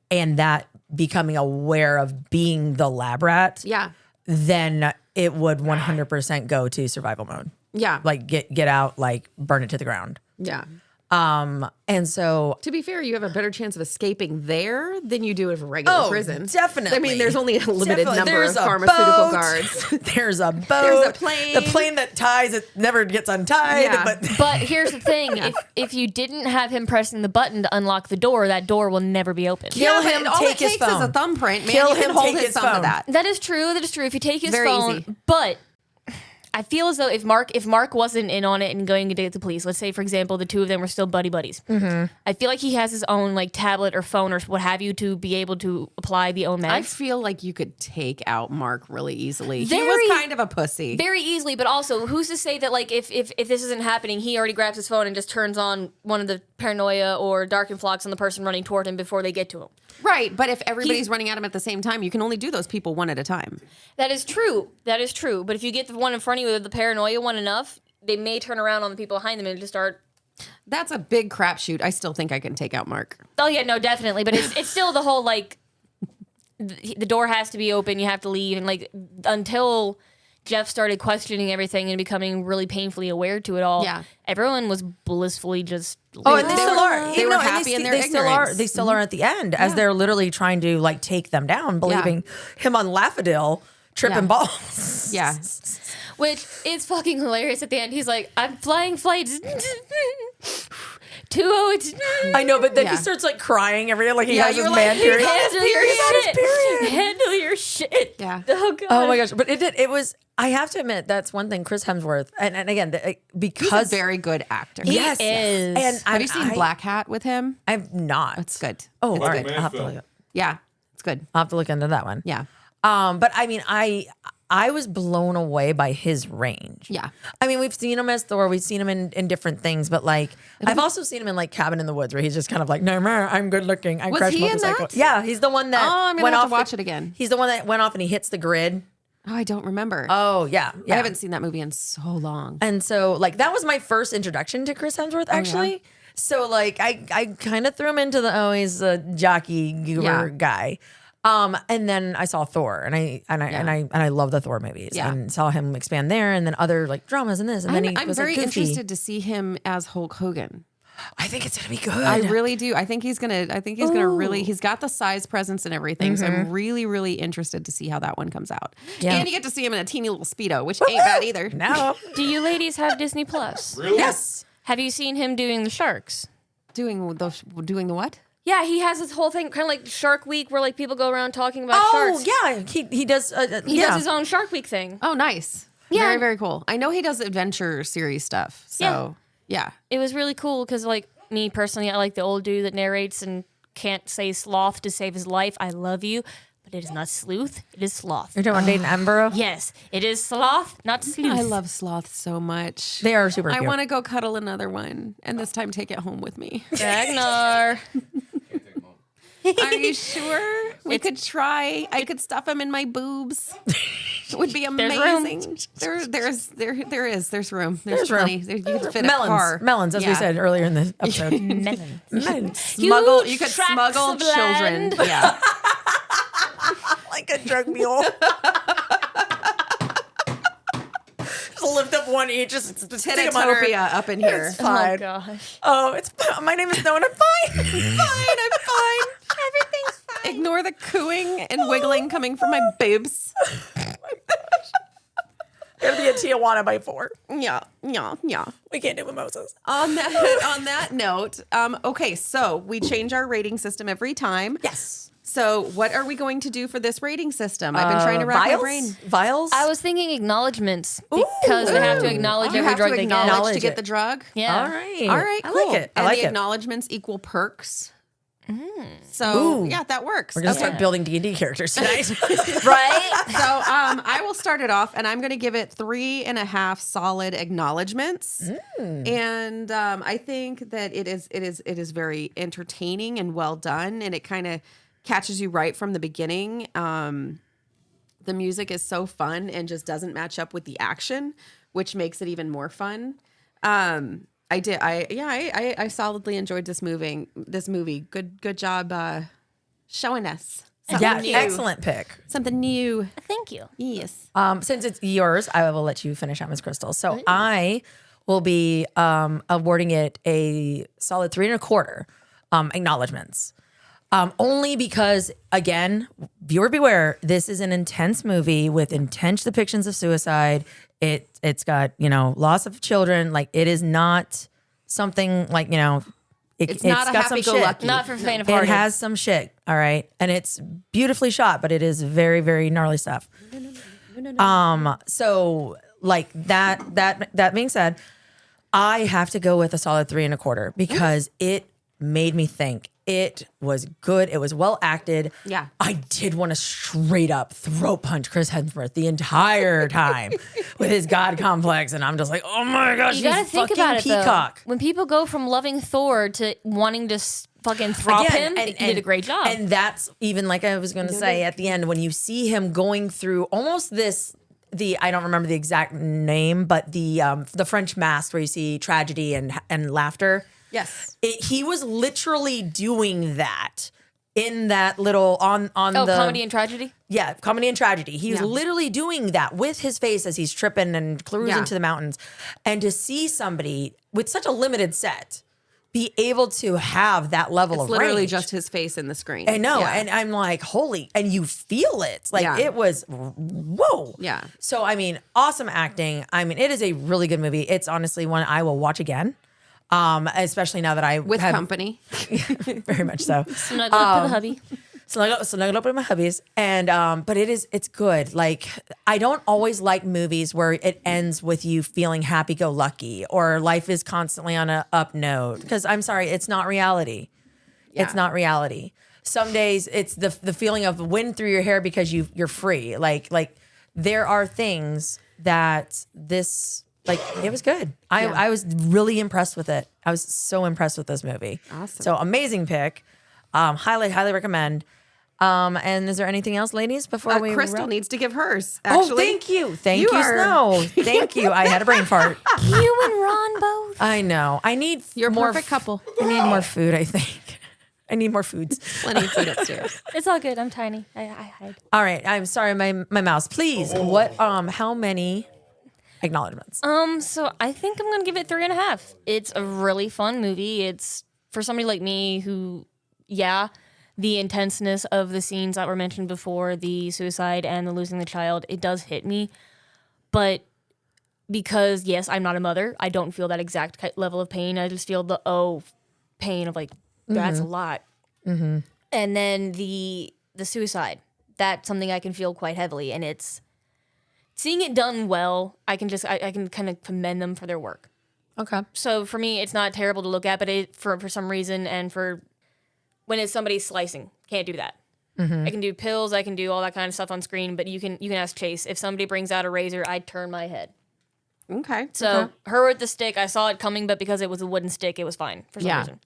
and that becoming aware of being the lab rat, Yeah. then it would 100% go to survival mode. Yeah. Like get out, like burn it to the ground. Yeah. And so To be fair, you have a better chance of escaping there than you do with a regular prison. definitely. I mean, there's only a limited Definitely. number There's of a pharmaceutical boat. guards. There's a boat. There's a plane. The plane that ties it never gets untied. Yeah. But Here's the thing: if you didn't have him pressing the button to unlock the door, that door will never be opened. kill but him, all take it his takes phone. is a thumbprint, man. Kill You can him, hold take his his thumb to phone. that. That is true. That is true. If you take his Very phone, easy. but I feel as though if Mark wasn't in on it and going to get the police, let's say for example the two of them were still buddies. I feel like he has his own like tablet or phone or what have you to be able to apply the own I meds feel like you could take out Mark really easily. He Very- was kind of a pussy. very easily. But also, who's to say that like if this isn't happening, he already grabs his phone and just turns on one of the paranoia or dark influx on the person running toward him before they get to him. Right, but if everybody's running at him at the same time, you can only do those people one at a time. That is true. That is true. But if you get the one in front of you, the paranoia one enough, they may turn around on the people behind them and just start. That's a big crapshoot. I still think I can take out Mark. Oh yeah, no, definitely. But it's still the whole like the door has to be open. You have to leave, and like until Jeff started questioning everything and becoming really painfully aware to it all. Yeah. Everyone was blissfully just. Oh, and they still are. They You were know, and happy in their they still are. ignorance. They still are at the end as they're literally trying to like take them down, believing him on Laffadil tripping Yeah. balls. Yeah. Which is fucking hilarious at the end. He's like, I'm flying flights 208. I know, but then Yeah. he starts like crying every like he Yeah, has you his were man like, period. Handle your He's on his shit. period. Handle your shit. Yeah. Oh god. Oh my gosh! But it was. I have to admit that's one thing. Chris Hemsworth, and again He's because a very good actor. He yes, is. and Have you seen Black Hat with him? I've not. It's good. Oh, It's all Like a right. man I'll have to film. look. Yeah, it's good. I'll have to look into that one. Yeah. But I mean, I was blown away by his range. Yeah. I mean, we've seen him as Thor. We've seen him in different things, but like I've also seen him in like Cabin in the Woods, where he's just kind of like, no, I'm good looking. I Was crash he in motorcycle. that? Yeah, he's the one that. Oh, I'm gonna went have off to watch it again. He's the one that went off and he hits the grid. Oh, I don't remember. Oh yeah, yeah. I haven't seen that movie in so long. And so like that was my first introduction to Chris Hemsworth actually. So like I kind of threw him into the he's a jockey goober guy. And then I saw Thor and I love the Thor movies and saw him expand there and then other like dramas and this and then I'm was very like, goofy. interested to see him as Hulk Hogan. I think it's gonna be good. I really do. I think he's gonna really. He's got the size, presence, and everything. So I'm really, really interested to see how that one comes out. Yeah. And you get to see him in a teeny little speedo, which ain't bad either. No. Do you ladies have Disney Plus? Really? Yes. Have you seen him doing the sharks? Doing the what? Yeah, he has this whole thing, kind of like Shark Week, where like people go around talking about Oh sharks. yeah, he does. He does his own Shark Week thing. Oh, nice. Yeah. Very, very cool. I know he does adventure series stuff. So yeah. It was really cool because, like, me personally, I like the old dude that narrates and can't say sloth to save his life. I love you, but it is not sleuth. It is sloth. You're talking about Dayton Attenborough? Yes, it is sloth, not sleuth. I love sloths so much. They are super I cute. want to go cuddle another one and this time take it home with me. Ragnar. Are you sure? We could try. I could stuff him in my boobs. It would be amazing. There is. There's room. There's room. plenty. You could fit a car. Melons, as we Yeah. said earlier in the episode. Melons. Smuggle. You could Huge tracts smuggle of children. land. Yeah. Like a drug mule. Just lift up one each, just stick 'em under. Titotopia up in here. It's fine. Oh gosh. Oh, it's my name is Noah. I'm fine. I'm fine. Everything's fine. Ignore the cooing and wiggling coming from my boobs. It'll be a Tijuana by 4. Yeah. We can't do mimosas. On that note, okay, so we change our rating system every time. Yes. So, what are we going to do for this rating system? I've been trying to rack my brain. Vials? I was thinking acknowledgements because they have to acknowledge You every have drug to they acknowledge get. to get the drug. Yeah. All right. All right, I cool. like it. I and like the it. acknowledgements equal perks. So yeah, that works. We're gonna start building D&D characters tonight. Right? So I will start it off, and I'm going to give it 3.5 solid acknowledgements. And I think that it is very entertaining and well done, and it kind of catches you right from the beginning. The music is so fun and just doesn't match up with the action, which makes it even more fun. I solidly enjoyed this movie. Good job showing us. Yeah, New. excellent pick. Something new. Thank you. Yes. Since it's yours, I will let you finish out, Miss Crystal. So I will be awarding it a solid 3.25 acknowledgements. Only because, again, viewer beware, this is an intense movie with intense depictions of suicide. It's got, loss of children. Like, it is not something like, It's not a got some happy-go-lucky. shit. Not for faint of It heart. has some shit, all right? And it's beautifully shot, but it is very, very gnarly stuff. So like that being said, I have to go with a solid 3.25 because it made me think. It was good. It was well acted. Yeah. I did want to straight up throat punch Chris Hemsworth the entire time with his God complex. And I'm just like, oh my gosh, You gotta think about it, peacock. though. When people go from loving Thor to wanting to fucking throw him, he did a great job. And that's even like I was going to say at the end, when you see him going through almost I don't remember the exact name, but the French mask where you see tragedy and laughter. Yes. He was literally doing that in that little on the comedy and tragedy? Yeah, comedy and tragedy. He was literally doing that with his face as he's tripping and cruising to the mountains. And to see somebody with such a limited set be able to have that level of literally range. just his face in the screen. I know. Yeah. And I'm like, holy, and you feel it. Like it was, whoa. Yeah. So, I mean, awesome acting. I mean, it is a really good movie. It's honestly one I will watch again. Especially now that I with have company. Very much so. Snuggle up to the hubby. Snuggle up with my hubbies. And but it's good. Like, I don't always like movies where it ends with you feeling happy-go-lucky or life is constantly on a up note. Because I'm sorry, it's not reality. Yeah. It's not reality. Some days it's the feeling of wind through your hair because you're free. Like there are things that this. Like, it was good. I was really impressed with it. I was so impressed with this movie. Awesome. So amazing pick. Highly recommend. And is there anything else, ladies, before we Crystal wrap? needs to give hers. Actually. Oh, thank you. Thank you, Snow. Thank you. I had a brain fart. You and Ron both. I know. I need You're a more perfect couple. I need more food, I think. I need more foods. Plenty of food upstairs. It's all good. I'm tiny. I hide. All right. I'm sorry, my mouse. Please. What how many acknowledgements? So I think I'm gonna give it 3.5. It's a really fun movie. It's for somebody like me who, the intenseness of the scenes that were mentioned before, the suicide and the losing the child, it does hit me. But because, yes, I'm not a mother, I don't feel that exact level of pain. I just feel the pain of like, that's a lot. Mm-hmm. And then the suicide, that's something I can feel quite heavily. And it's seeing it done well, I can kind of commend them for their work. Okay. So for me, it's not terrible to look at, but for some reason, and for when it's somebody slicing, can't do that. Mm-hmm. I can do pills, I can do all that kind of stuff on screen, but you can ask Chase. If somebody brings out a razor, I'd turn my head. Okay. So her with the stick, I saw it coming, but because it was a wooden stick, it was fine for some reason.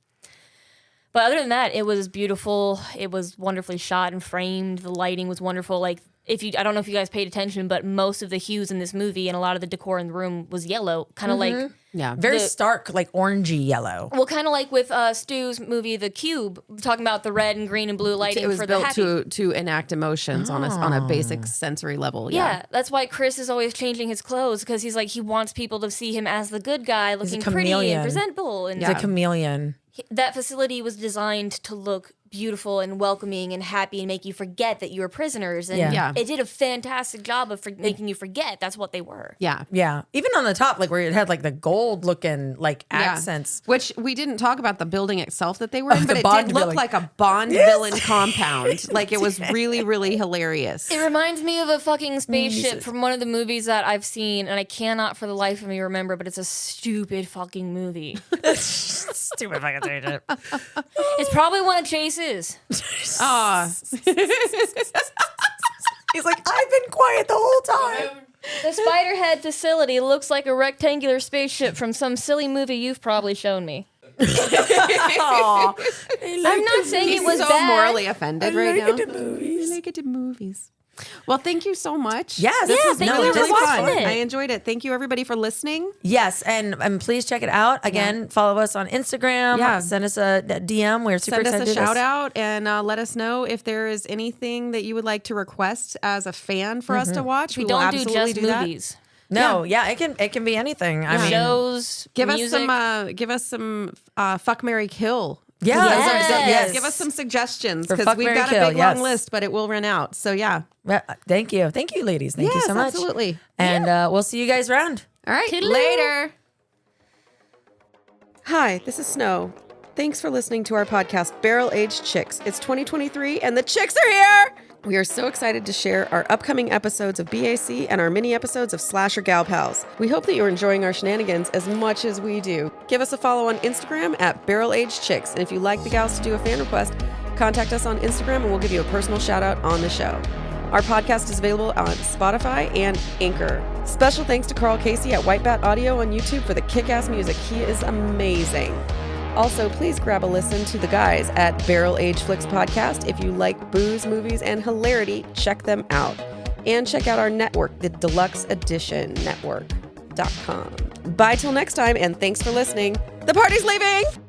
But other than that, it was beautiful. It was wonderfully shot and framed. The lighting was wonderful. Like, I don't know if you guys paid attention, but most of the hues in this movie and a lot of the decor in the room was yellow, kind of like very stark, like orangey yellow. Well, kind of like with Stu's movie, The Cube, talking about the red and green and blue lighting. It was for built the happy. to enact emotions on a basic sensory level. Yeah, that's why Chris is always changing his clothes, because he's like, he wants people to see him as the good guy, looking pretty and presentable. And He's a chameleon. that facility was designed to look beautiful and welcoming and happy and make you forget that you were prisoners. And Yeah. it did a fantastic job of making you forget that's what they were. Yeah. Yeah. Even on the top, like where it had like the gold looking like Yeah. accents. Which we didn't talk about the building itself that they were in, the but it Bond did look building. like a Bond villain compound. Like it was really, really hilarious. It reminds me of a fucking spaceship from one of the movies that I've seen, and I cannot for the life of me remember, but it's a stupid fucking movie. Stupid fucking spaceship. It's probably one of Chase's. Aw. He's like, I've been quiet the whole time. The Spiderhead facility looks like a rectangular spaceship from some silly movie you've probably shown me. Aw. I'm not saying He's it was so bad. morally offended right now. I like it to movies. Well, thank you so much. Yes. This Yeah, was thank really, you for really fun. watching it. I enjoyed it. Thank you, everybody, for listening. Yes, and please check it out. Again, follow us on Instagram. Yeah. Send us a DM. We're super Send us excited a to do shout this. out and let us know if there is anything that you would like to request as a fan for us to watch. We will don't do absolutely just that. movies. No, yeah, it can be anything. I mean, Shows, Give music. us some fuck, marry, kill. Yeah, Those are- Yes. yes. Give us some suggestions For because fuck, we've marry, got kill, a big yes. long list, but it will run out. So yeah. thank you, ladies. Thank you Yes, so much. absolutely. And we'll see you guys around. All right. Toodaloo. Later. Hi, this is Snow. Thanks for listening to our podcast, Barrel Aged Chicks. It's 2023 and the chicks are here. We are so excited to share our upcoming episodes of BAC and our mini episodes of Slasher Gal Pals. We hope that you're enjoying our shenanigans as much as we do. Give us a follow on Instagram at Barrel Aged Chicks. And if you'd like the gals to do a fan request, contact us on Instagram and we'll give you a personal shout out on the show. Our podcast is available on Spotify and Anchor. Special thanks to Carl Casey at White Bat Audio on YouTube for the kick-ass music. He is amazing. Also, please grab a listen to the guys at Barrel Age Flicks Podcast. If you like booze, movies, and hilarity, check them out. And check out our network, the Deluxe Edition Network.com. Bye till next time, and thanks for listening. The party's leaving!